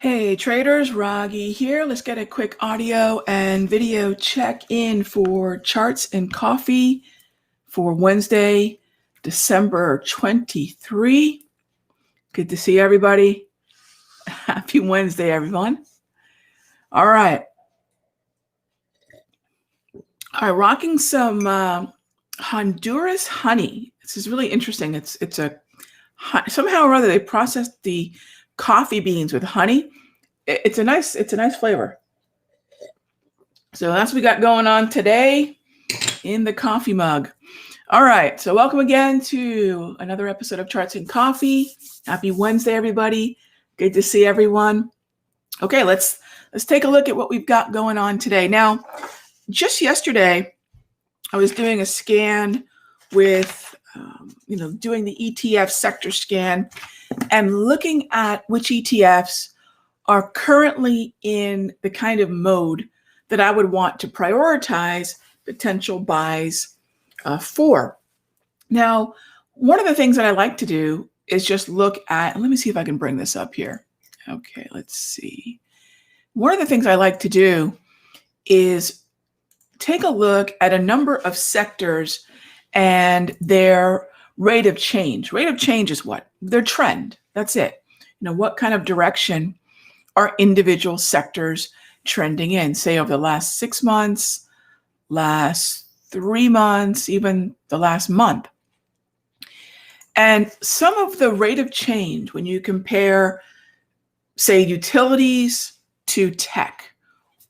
Hey traders, Raghee here. Let's get a quick audio and video check-in for charts and coffee for Wednesday, December 23. Good to see everybody. Happy Wednesday, everyone. All right. Rocking some Honduras honey. This is really interesting. It's a somehow or other they processed the coffee beans with honey. It's a nice flavor. So that's what we got going on today in the coffee mug. All right, so welcome again to another episode of Charts and Coffee. Happy Wednesday, everybody. Good to see everyone. Okay, let's take a look at what we've got going on today. Now, just yesterday, I was doing a scan with, doing the ETF sector scan and looking at which ETFs are currently in the kind of mode that I would want to prioritize potential buys for. Now, one of the things that I like to do is just look at, let me see if I can bring this up here. Okay, let's see. One of the things I like to do is take a look at a number of sectors and their rate of change. Rate of change is what? Their trend. That's it. What kind of direction are individual sectors trending in, say over the last 6 months, last 3 months, even the last month. And some of the rate of change when you compare, say, utilities to tech,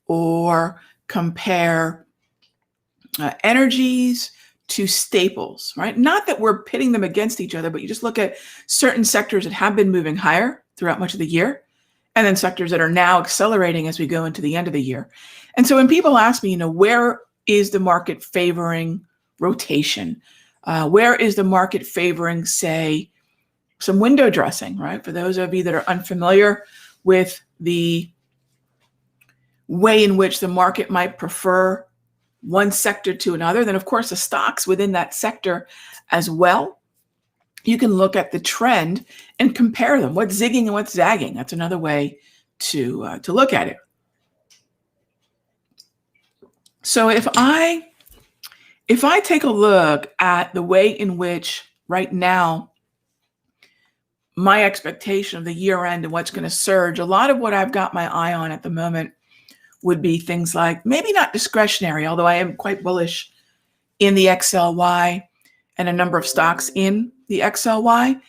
or compare energies to staples, right? Not that we're pitting them against each other, but you just look at certain sectors that have been moving higher throughout much of the year, and then sectors that are now accelerating as we go into the end of the year. And so when people ask me, where is the market favoring rotation? Where is the market favoring, say, some window dressing, right? For those of you that are unfamiliar with the way in which the market might prefer one sector to another, then of course the stocks within that sector as well. You can look at the trend and compare them. What's zigging and what's zagging? That's another way to look at it. So if I take a look at the way in which right now my expectation of the year end and what's going to surge, a lot of what I've got my eye on at the moment would be things like, maybe not discretionary, although I am quite bullish in the XLY and a number of stocks in the XLY.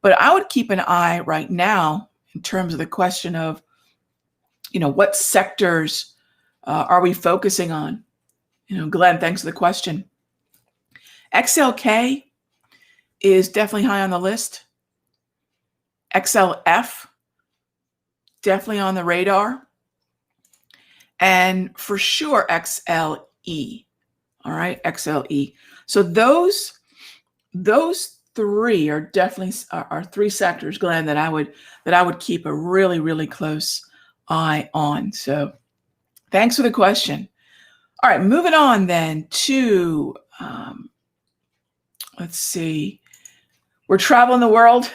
But I would keep an eye right now in terms of the question of, what sectors are we focusing on? Glenn, thanks for the question. XLK is definitely high on the list. XLF, definitely on the radar. And for sure, XLE. All right, XLE. So those three are definitely are three sectors, Glenn, that I would keep a really, really close eye on. So thanks for the question. All right, moving on then to, let's see. We're traveling the world.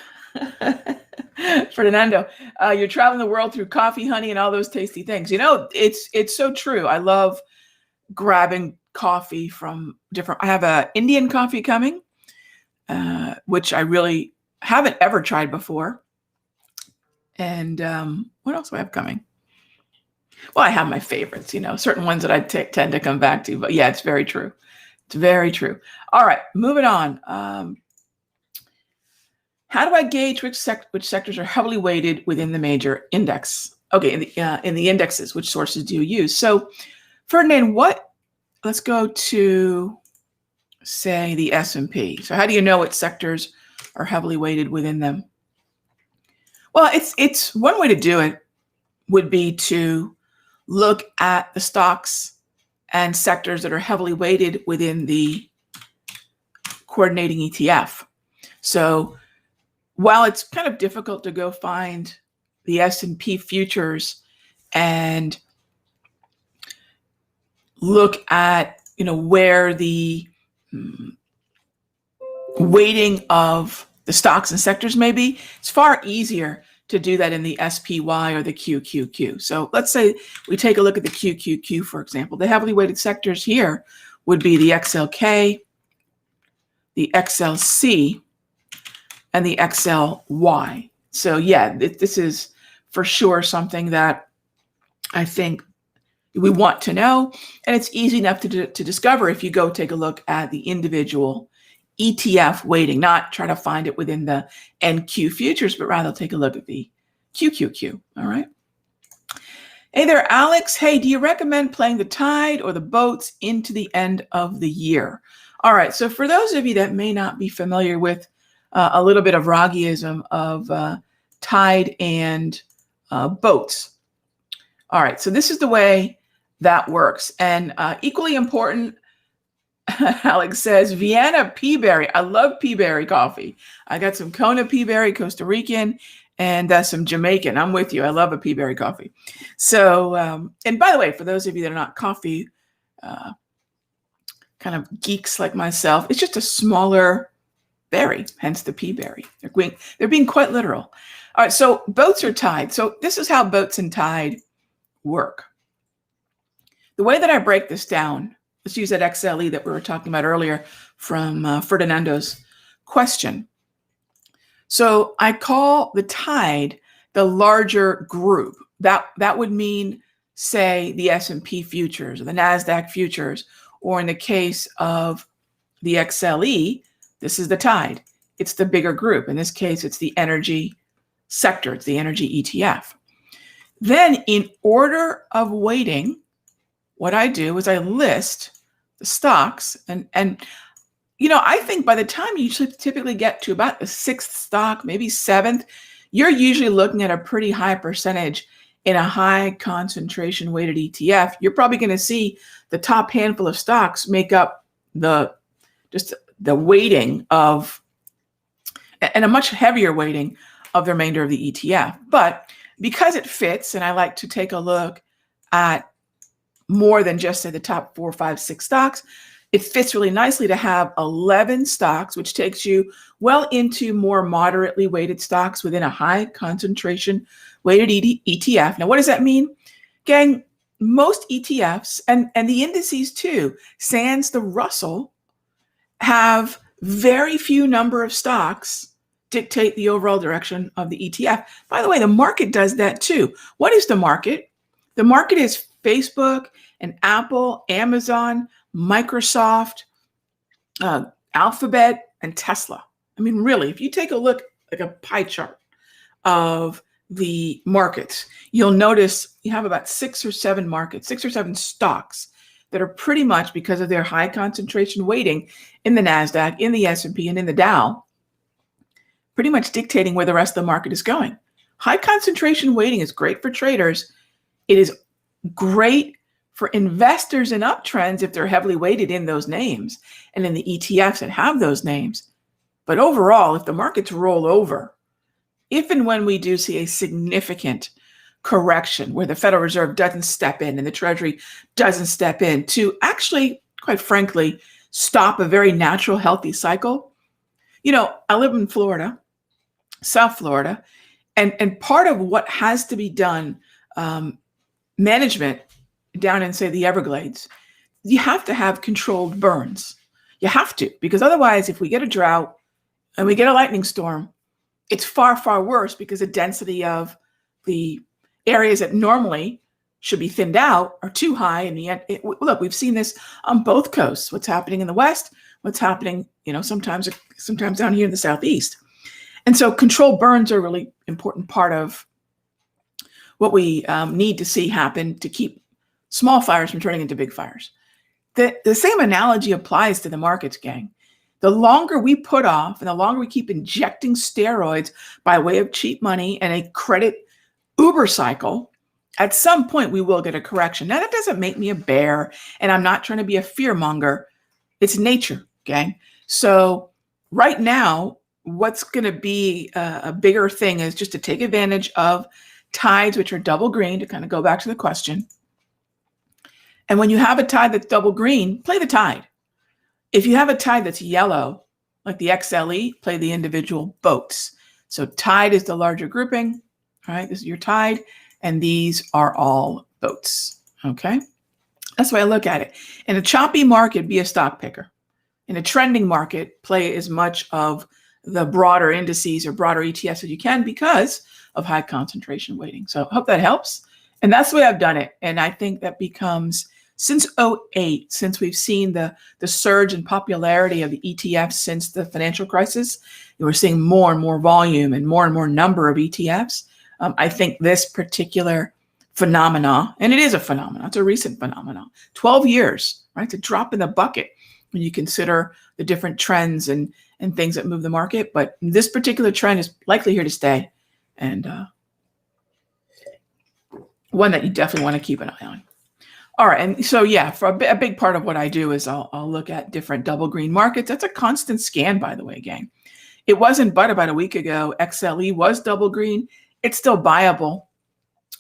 Fernando, you're traveling the world through coffee, honey, and all those tasty things. It's so true. I love grabbing coffee from different. I have a Indian coffee coming, which I really haven't ever tried before. And what else do I have coming? Well, I have my favorites, certain ones that I tend to come back to. But yeah, it's very true. It's very true. All right, moving on. How do I gauge which sectors are heavily weighted within the major index? Okay, in the indexes, which sources do you use? So, Ferdinand, let's go to, say, the S&P. So how do you know what sectors are heavily weighted within them? Well, it's one way to do it would be to look at the stocks and sectors that are heavily weighted within the coordinating ETF. So while it's kind of difficult to go find the S&P futures and look at, where the weighting of the stocks and sectors may be, it's far easier to do that in the SPY or the QQQ. So let's say we take a look at the QQQ, for example. The heavily weighted sectors here would be the XLK, the XLC, and the XLY. So yeah, this is for sure something that I think we want to know, and it's easy enough to discover if you go take a look at the individual ETF weighting, not try to find it within the NQ futures, but rather take a look at the QQQ. All right. Hey there, Alex. Hey, do you recommend playing the tide or the boats into the end of the year? All right. So for those of you that may not be familiar with a little bit of Ragheeism of tide and boats. All right. So this is the way that works. And equally important, Alex says, Vienna Peaberry. I love Peaberry coffee. I got some Kona Peaberry, Costa Rican, and some Jamaican. I'm with you. I love a Peaberry coffee. So, and by the way, for those of you that are not coffee kind of geeks like myself, it's just a smaller berry, hence the Peaberry. They're being quite literal. All right, so boats are tide. So this is how boats and tide work. The way that I break this down, let's use that XLE that we were talking about earlier from Ferdinando's question. So I call the tide the larger group. That would mean, say, the S&P futures or the NASDAQ futures, or in the case of the XLE, this is the tide. It's the bigger group. In this case, it's the energy sector. It's the energy ETF. Then in order of weighting, what I do is I list the stocks and you know, I think by the time you typically get to about the sixth stock, maybe seventh, you're usually looking at a pretty high percentage in a high concentration weighted ETF. You're probably going to see the top handful of stocks make up the weighting of, and a much heavier weighting of the remainder of the ETF. But because it fits, and I like to take a look at more than just say the top 4, 5, 6 stocks, it fits really nicely to have 11 stocks, which takes you well into more moderately weighted stocks within a high concentration weighted ETF. Now, what does that mean? Gang, most ETFs and the indices too, sans the Russell, have very few number of stocks dictate the overall direction of the ETF. By the way, the market does that too. What is the market? The market is Facebook and Apple, Amazon, Microsoft, Alphabet, and Tesla. I mean, really, if you take a look like a pie chart of the markets, you'll notice you have about 6 or 7 markets, 6 or 7 stocks that are pretty much, because of their high concentration weighting in the NASDAQ, in the S&P, and in the Dow, pretty much dictating where the rest of the market is going. High concentration weighting is great for traders. It is great for investors in uptrends if they're heavily weighted in those names and in the ETFs that have those names. But overall, if the markets roll over, if and when we do see a significant correction where the Federal Reserve doesn't step in and the Treasury doesn't step in to actually, quite frankly, stop a very natural, healthy cycle. You know, I live in Florida, South Florida, and part of what has to be done, management down in, say, the Everglades, you have to have controlled burns. You have to, because otherwise, if we get a drought and we get a lightning storm, it's far, far worse because the density of the areas that normally should be thinned out are too high. In the end, look, we've seen this on both coasts. What's happening in the West, what's happening, you know, sometimes down here in the Southeast. And so controlled burns are a really important part of what we need to see happen to keep small fires from turning into big fires. The same analogy applies to the markets, gang. The longer we put off and the longer we keep injecting steroids by way of cheap money and a credit Uber cycle, at some point we will get a correction. Now, that doesn't make me a bear, and I'm not trying to be a fear monger. It's nature, gang. So right now, what's going to be a bigger thing is just to take advantage of tides, which are double green, to kind of go back to the question. And when you have a tide that's double green, play the tide. If you have a tide that's yellow, like the XLE, play the individual boats. So tide is the larger grouping, All right, this is your tide, and these are all boats. Okay, that's the way I look at it. In a choppy market, be a stock picker. In a trending market, play as much of the broader indices or broader ETFs as you can because of high concentration weighting. So I hope that helps. And that's the way I've done it. And I think that becomes, since '08, since we've seen the surge in popularity of the ETFs since the financial crisis, we're seeing more and more volume and more number of ETFs. I think this particular phenomena, and it is a phenomenon, it's a recent phenomenon, 12 years, right? It's a drop in the bucket when you consider the different trends and things that move the market. But this particular trend is likely here to stay, and one that you definitely want to keep an eye on. All right, and so yeah, for a big part of what I do is I'll look at different double green markets. That's a constant scan, by the way, gang. It wasn't but about a week ago, XLE was double green. It's still buyable,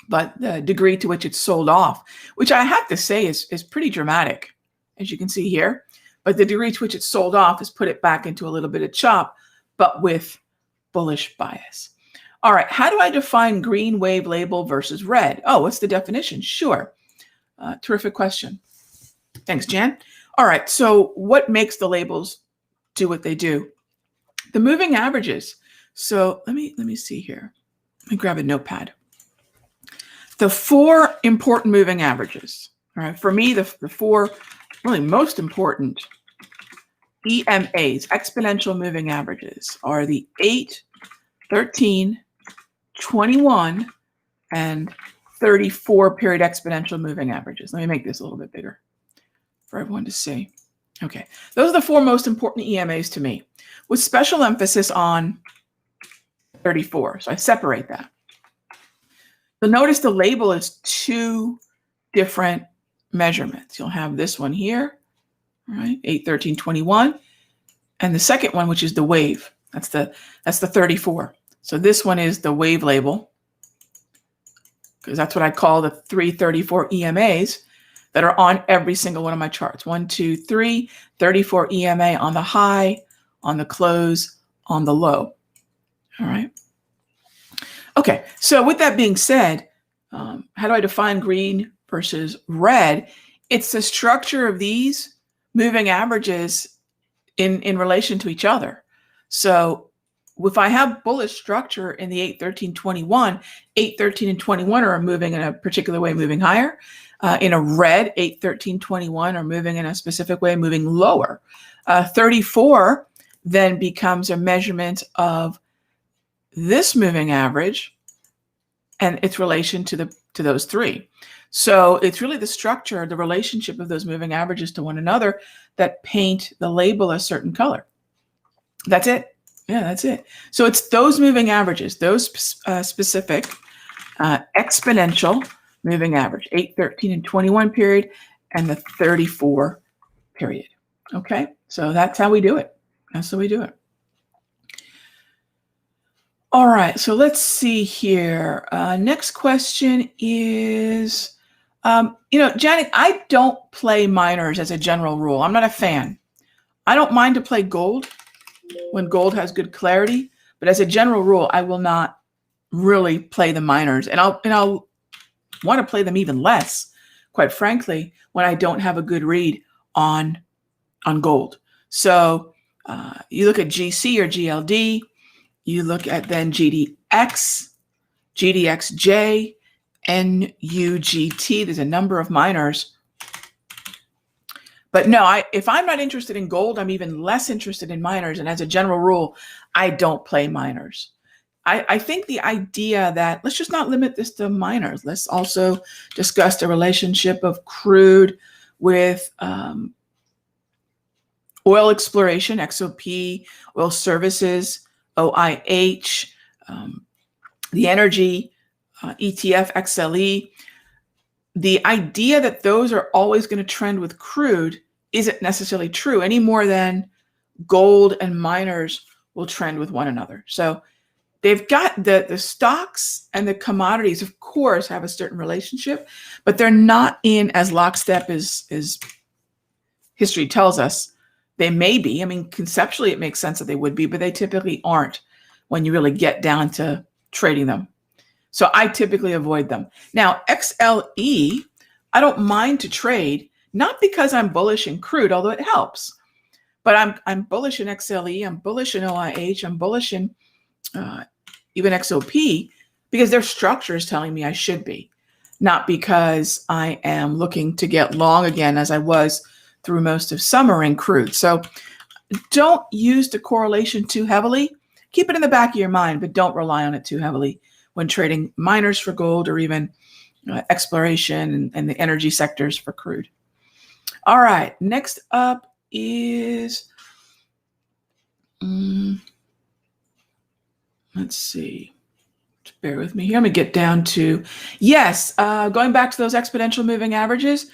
but the degree to which it's sold off, which I have to say is pretty dramatic, as you can see here. But the degree to which it's sold off has put it back into a little bit of chop, but with bullish bias. All right, how do I define green wave label versus red? Oh, what's the definition? Sure. Terrific question. Thanks, Jan. All right, so what makes the labels do what they do? The moving averages. So let me see here. Let me grab a notepad. The 4 important moving averages. All right, for me, the 4 really most important EMAs, exponential moving averages, are the 8, 13, 21, and 34 period exponential moving averages. Let me make this a little bit bigger for everyone to see. Okay, those are the 4 most important EMAs to me, with special emphasis on 34. So I separate that. You'll notice the label is 2 different measurements. You'll have this one here, all right, 8, 13, 21, and the second one, which is the wave. That's the 34. So this one is the wave label, because that's what I call the 334 EMAs that are on every single one of my charts. 1, 2, 3, 34 EMA on the high, on the close, on the low. All right. Okay, so with that being said, how do I define green versus red? It's the structure of these moving averages in relation to each other. So if I have bullish structure in the 8, 13, 21, 8, 13, and 21 are moving in a particular way, moving higher. In a red, 8, 13, 21 are moving in a specific way, moving lower. 34 then becomes a measurement of this moving average and its relation to those 3. So it's really the structure, the relationship of those moving averages to one another that paint the label a certain color. That's it. Yeah, that's it. So it's those moving averages, those specific exponential moving average, 8, 13, and 21 period, and the 34 period. Okay, so that's how we do it. That's how we do it. All right, so let's see here. Next question is, Janet, I don't play minors as a general rule. I'm not a fan. I don't mind to play gold when gold has good clarity, but as a general rule, I will not really play the minors, and I'll want to play them even less, quite frankly, when I don't have a good read on gold. So you look at GC or GLD. You look at then GDX, GDXJ, NUGT. There's a number of minors. But no, if I'm not interested in gold, I'm even less interested in minors. And as a general rule, I don't play minors. I think the idea that let's just not limit this to minors. Let's also discuss the relationship of crude with oil exploration, XOP, oil services, OIH, the energy, ETF, XLE. The idea that those are always going to trend with crude isn't necessarily true any more than gold and miners will trend with one another. So they've got the stocks and the commodities, of course, have a certain relationship, but they're not in as lockstep as history tells us. They may be. I mean, conceptually, it makes sense that they would be, but they typically aren't when you really get down to trading them. So I typically avoid them. Now, XLE, I don't mind to trade, not because I'm bullish in crude, although it helps, but I'm bullish in XLE, I'm bullish in OIH, I'm bullish in even XOP, because their structure is telling me I should be, not because I am looking to get long again as I was through most of summer in crude. So don't use the correlation too heavily. Keep it in the back of your mind, but don't rely on it too heavily when trading miners for gold or even exploration and the energy sectors for crude. All right, next up is, let's see. Just bear with me here. I'm going to get down to, yes, going back to those exponential moving averages,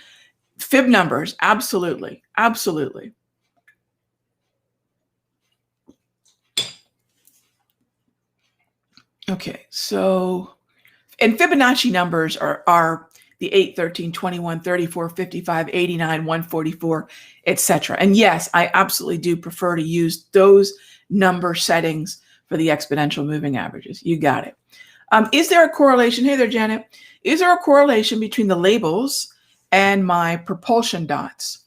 fib numbers, absolutely, absolutely. Okay, so, and Fibonacci numbers are the 8, 13, 21, 34, 55, 89, 144, etc. And yes, I absolutely do prefer to use those number settings for the exponential moving averages. You got it. Is there a correlation? Hey there, Janet. Is there a correlation between the labels and my propulsion dots?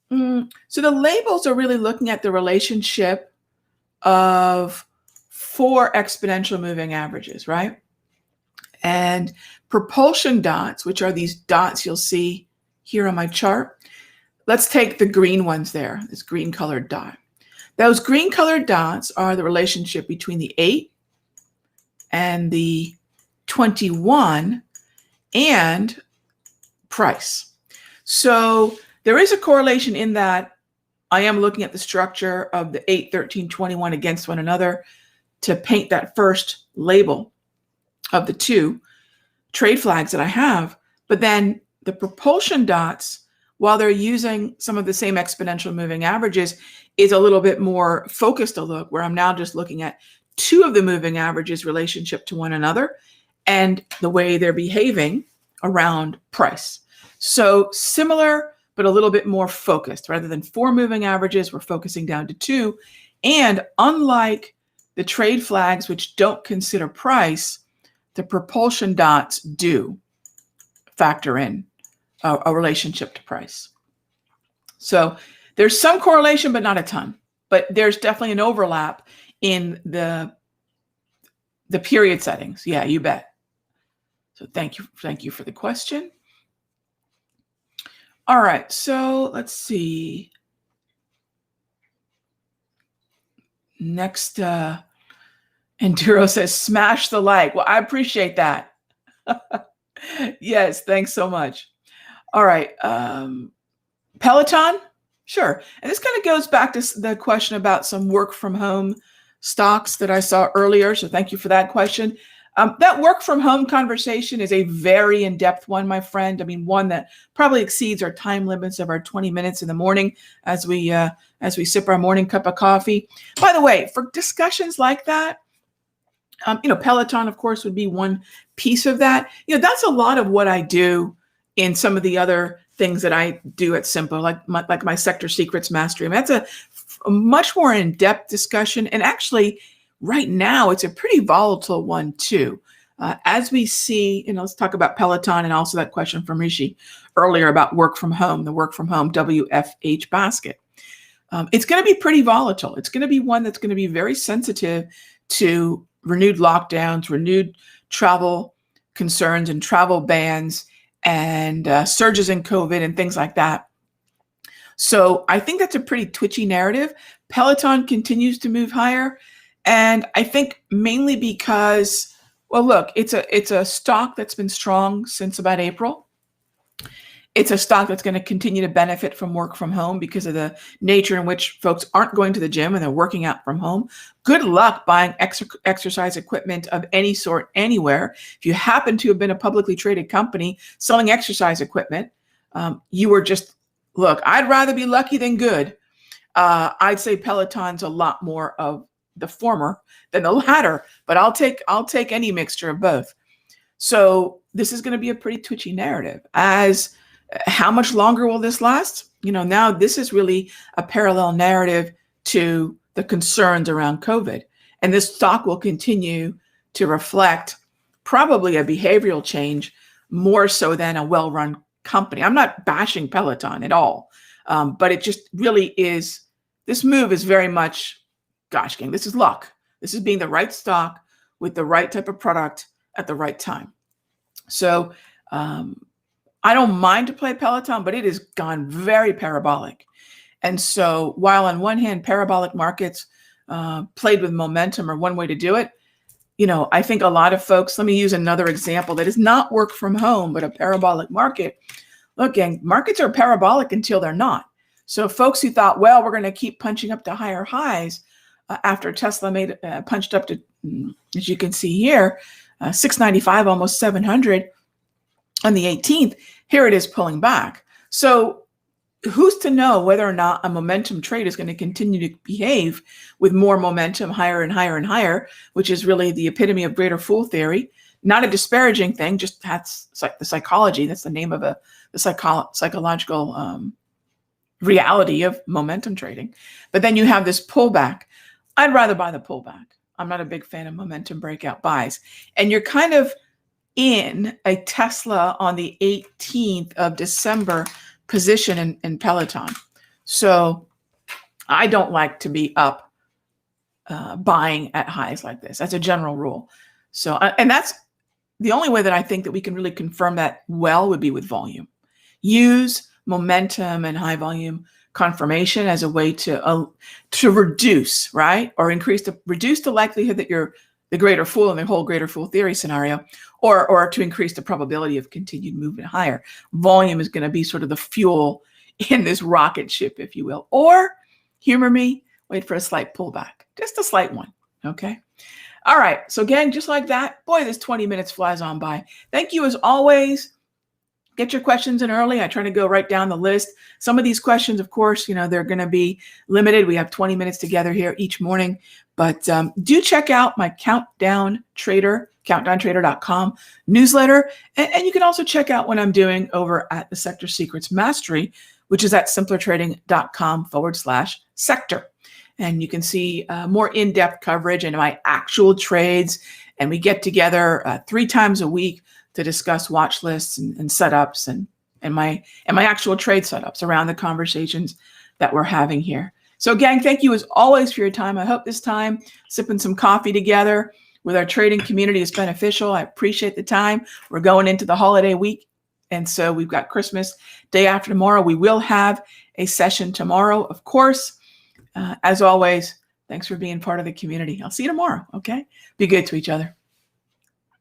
So the labels are really looking at the relationship of 4 exponential moving averages, right? And propulsion dots, which are these dots you'll see here on my chart. Let's take the green ones there, this green colored dot. Those green colored dots are the relationship between the 8 and the 21 and price. So there is a correlation in that I am looking at the structure of the 8, 13, 21 against one another to paint that first label of the 2 trade flags that I have. But then the propulsion dots, while they're using some of the same exponential moving averages, is a little bit more focused a look, where I'm now just looking at 2 of the moving averages relationship to one another and the way they're behaving around price. So similar, but a little bit more focused. Rather than 4 moving averages, we're focusing down to 2. And unlike the trade flags, which don't consider price, the propulsion dots do factor in a relationship to price. So there's some correlation, but not a ton. But there's definitely an overlap in the period settings. Yeah, you bet. So thank you for the question. All right, so let's see. Next, Enduro says, smash the like. Well, I appreciate that. Yes, thanks so much. All right, Peloton? Sure. And this kind of goes back to the question about some work from home stocks that I saw earlier. So thank you for that question. That work from home conversation is a very in-depth one, my friend. I mean, one that probably exceeds our time limits of our 20 minutes in the morning as we sip our morning cup of coffee. By the way, for discussions like that, Peloton, of course, would be one piece of that. That's a lot of what I do in some of the other things that I do at Simple, like my Sector Secrets Mastery. I mean, that's a much more in-depth discussion. And actually, right now, it's a pretty volatile one, too. As we see, let's talk about Peloton and also that question from Rishi earlier about work from home, the work from home WFH basket. It's going to be pretty volatile. It's going to be one that's going to be very sensitive to renewed lockdowns, renewed travel concerns and travel bans, and surges in COVID and things like that. So I think that's a pretty twitchy narrative. Peloton continues to move higher. And I think mainly because, well, look, it's a stock that's been strong since about April. It's a stock that's going to continue to benefit from work from home because of the nature in which folks aren't going to the gym and they're working out from home. Good luck buying exercise equipment of any sort anywhere. If you happen to have been a publicly traded company selling exercise equipment, you were just, look, I'd rather be lucky than good. I'd say Peloton's a lot more of the former than the latter, but I'll take any mixture of both. So this is going to be a pretty twitchy narrative. As how much longer will this last? Now this is really a parallel narrative to the concerns around COVID. And this stock will continue to reflect probably a behavioral change more so than a well-run company. I'm not bashing Peloton at all, but it just really is. This move is very much, gosh, gang, this is luck. This is being the right stock with the right type of product at the right time. So I don't mind to play Peloton, but it has gone very parabolic. And so while on one hand, parabolic markets played with momentum are one way to do it, I think a lot of folks, let me use another example that is not work from home, but a parabolic market. Look, gang, markets are parabolic until they're not. So folks who thought, well, we're going to keep punching up to higher highs after Tesla punched up to, as you can see here, 695, almost 700 on the 18th, here it is pulling back. So who's to know whether or not a momentum trade is going to continue to behave with more momentum higher and higher and higher, which is really the epitome of greater fool theory. Not a disparaging thing, just that's like the psychology. That's the name of the psychological reality of momentum trading. But then you have this pullback. I'd rather buy the pullback. I'm not a big fan of momentum breakout buys. And you're kind of in a Tesla on the 18th of December position in Peloton. So I don't like to be up buying at highs like this. That's a general rule. So, and that's the only way that I think that we can really confirm that well would be with volume. Use momentum and high volume confirmation as a way to reduce, right? Or reduce the likelihood that you're the greater fool in the whole greater fool theory scenario, or to increase the probability of continued movement higher. Volume is going to be sort of the fuel in this rocket ship, if you will. Or, humor me, wait for a slight pullback, just a slight one, okay? All right, so gang, just like that, boy, this 20 minutes flies on by. Thank you as always. Get your questions in early. I try to go right down the list. Some of these questions, of course, they're going to be limited. We have 20 minutes together here each morning. But do check out my countdowntrader.com newsletter. And you can also check out what I'm doing over at the Sector Secrets Mastery, which is at simplertrading.com/sector. And you can see more in-depth coverage and my actual trades. And we get together 3 times a week to discuss watch lists and setups and my actual trade setups around the conversations that we're having here. So gang, thank you as always for your time. I hope this time sipping some coffee together with our trading community is beneficial. I appreciate the time. We're going into the holiday week. And so we've got Christmas day after tomorrow. We will have a session tomorrow, of course. As always, thanks for being part of the community. I'll see you tomorrow, okay? Be good to each other.